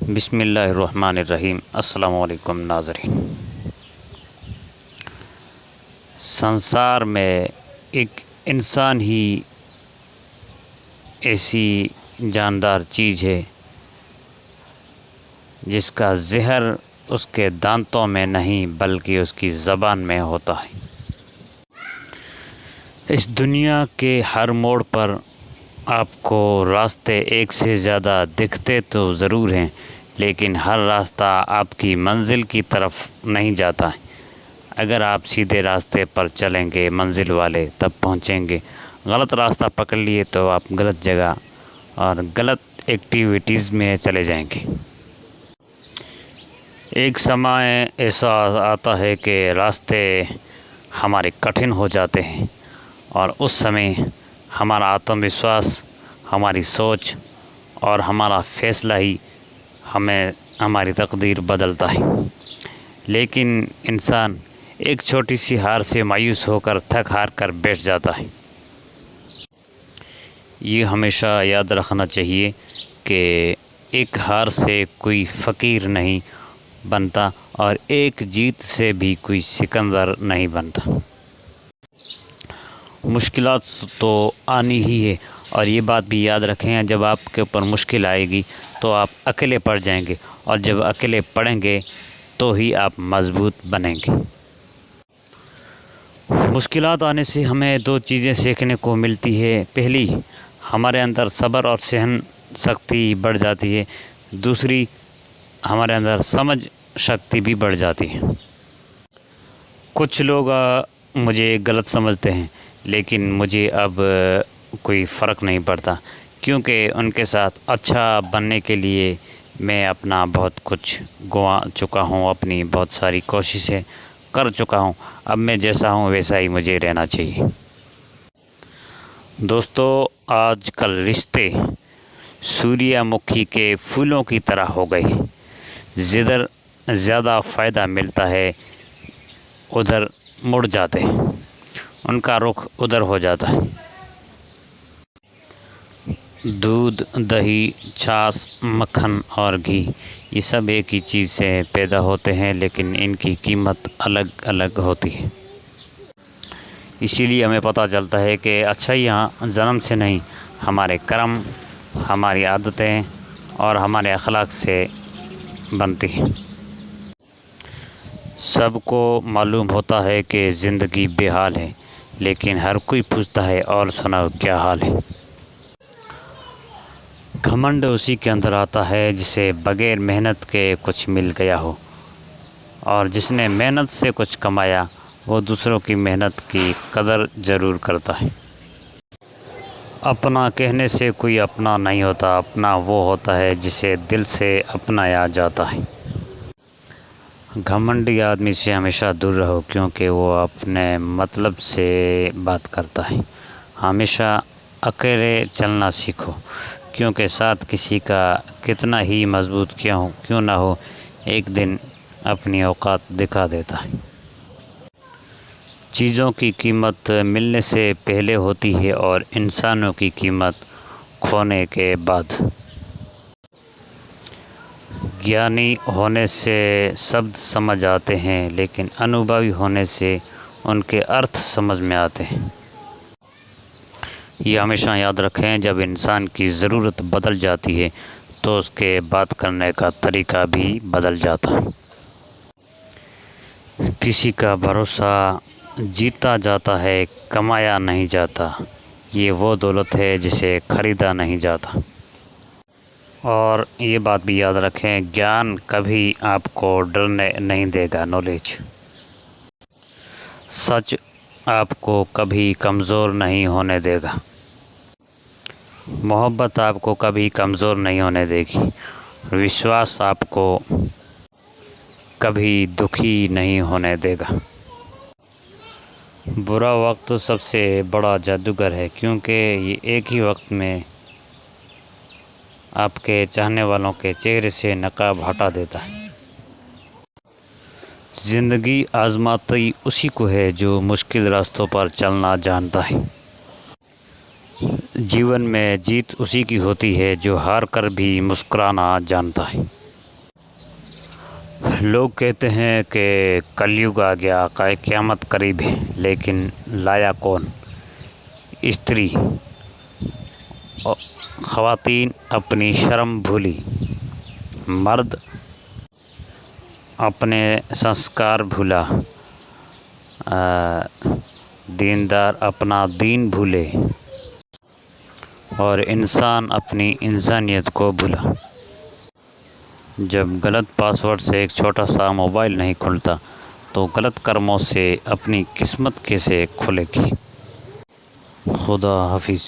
बिस्मिल्लाहिर्रहमानिर्रहीम। अस्सलामु अलैकुम नाज़रीन। संसार में एक इंसान ही ऐसी जानदार चीज़ है जिसका ज़हर उसके दांतों में नहीं बल्कि उसकी ज़बान में होता है। इस दुनिया के हर मोड़ पर आपको रास्ते एक से ज़्यादा दिखते तो ज़रूर हैं, लेकिन हर रास्ता आपकी मंजिल की तरफ नहीं जाता है। अगर आप सीधे रास्ते पर चलेंगे मंजिल वाले तब पहुंचेंगे, गलत रास्ता पकड़ लिए तो आप गलत जगह और गलत एक्टिविटीज़ में चले जाएंगे। एक समय ऐसा आता है कि रास्ते हमारे कठिन हो जाते हैं और उस समय हमारा आत्मविश्वास, हमारी सोच और हमारा फ़ैसला ही हमारी तकदीर बदलता है। लेकिन इंसान एक छोटी सी हार से मायूस होकर थक हार कर बैठ जाता है। ये हमेशा याद रखना चाहिए कि एक हार से कोई फ़कीर नहीं बनता और एक जीत से भी कोई सिकंदर नहीं बनता। मुश्किलात तो आनी ही है, और ये बात भी याद रखें, जब आपके ऊपर मुश्किल आएगी तो आप अकेले पड़ जाएंगे, और जब अकेले पड़ेंगे तो ही आप मज़बूत बनेंगे। मुश्किलात आने से हमें दो चीज़ें सीखने को मिलती है। पहली, हमारे अंदर सब्र और सहन शक्ति बढ़ जाती है। दूसरी, हमारे अंदर समझ शक्ति भी बढ़ जाती है। कुछ लोग मुझे गलत समझते हैं, लेकिन मुझे अब कोई फ़र्क नहीं पड़ता, क्योंकि उनके साथ अच्छा बनने के लिए मैं अपना बहुत कुछ गंवा चुका हूँ, अपनी बहुत सारी कोशिशें कर चुका हूँ। अब मैं जैसा हूँ वैसा ही मुझे रहना चाहिए। दोस्तों, आजकल रिश्ते सूर्यमुखी के फूलों की तरह हो गए। जिधर ज़्यादा फ़ायदा मिलता है उधर मुड़ जाते हैं, उनका रुख उधर हो जाता है। दूध, दही, छाछ, मक्खन और घी, ये सब एक ही चीज़ से पैदा होते हैं, लेकिन इनकी कीमत अलग अलग होती है। इसीलिए हमें पता चलता है कि अच्छाइयाँ जन्म से नहीं, हमारे कर्म, हमारी आदतें और हमारे अखलाक से बनती हैं। सबको मालूम होता है कि ज़िंदगी बेहाल है, लेकिन हर कोई पूछता है और सुनाओ क्या हाल है। घमंड उसी के अंदर आता है जिसे बग़ैर मेहनत के कुछ मिल गया हो, और जिसने मेहनत से कुछ कमाया वो दूसरों की मेहनत की कदर ज़रूर करता है। अपना कहने से कोई अपना नहीं होता, अपना वो होता है जिसे दिल से अपनाया जाता है। घमंडी आदमी से हमेशा दूर रहो, क्योंकि वो अपने मतलब से बात करता है। हमेशा अकेले चलना सीखो, क्योंकि साथ किसी का कितना ही मजबूत क्यों ना हो, एक दिन अपनी औकात दिखा देता है। चीज़ों की कीमत मिलने से पहले होती है और इंसानों की कीमत खोने के बाद। ज्ञानी होने से शब्द समझ आते हैं, लेकिन अनुभवी होने से उनके अर्थ समझ में आते हैं। ये हमेशा याद रखें, जब इंसान की ज़रूरत बदल जाती है तो उसके बात करने का तरीका भी बदल जाता है। किसी का भरोसा जीता जाता है, कमाया नहीं जाता। ये वो दौलत है जिसे ख़रीदा नहीं जाता। और ये बात भी याद रखें, ज्ञान कभी आपको डरने नहीं देगा। नॉलेज, सच आपको कभी कमज़ोर नहीं होने देगा। मोहब्बत आपको कभी कमज़ोर नहीं होने देगी। विश्वास आपको कभी दुखी नहीं होने देगा। बुरा वक्त सबसे बड़ा जादूगर है, क्योंकि ये एक ही वक्त में आपके चाहने वालों के चेहरे से नकाब हटा देता है। ज़िंदगी आज़माती उसी को है जो मुश्किल रास्तों पर चलना जानता है। जीवन में जीत उसी की होती है जो हार कर भी मुस्कुराना जानता है। लोग कहते हैं कि कलयुग आ गया, क़यामत करीब है, लेकिन लाया कौन? स्त्री और ख़वातीन अपनी शर्म भूली, मर्द अपने संस्कार भूला, दीनदार अपना दीन भूले और इंसान अपनी इंसानियत को भूला। जब गलत पासवर्ड से एक छोटा सा मोबाइल नहीं खुलता तो गलत कर्मों से अपनी किस्मत कैसे खुलेगी। खुदा हाफिज़।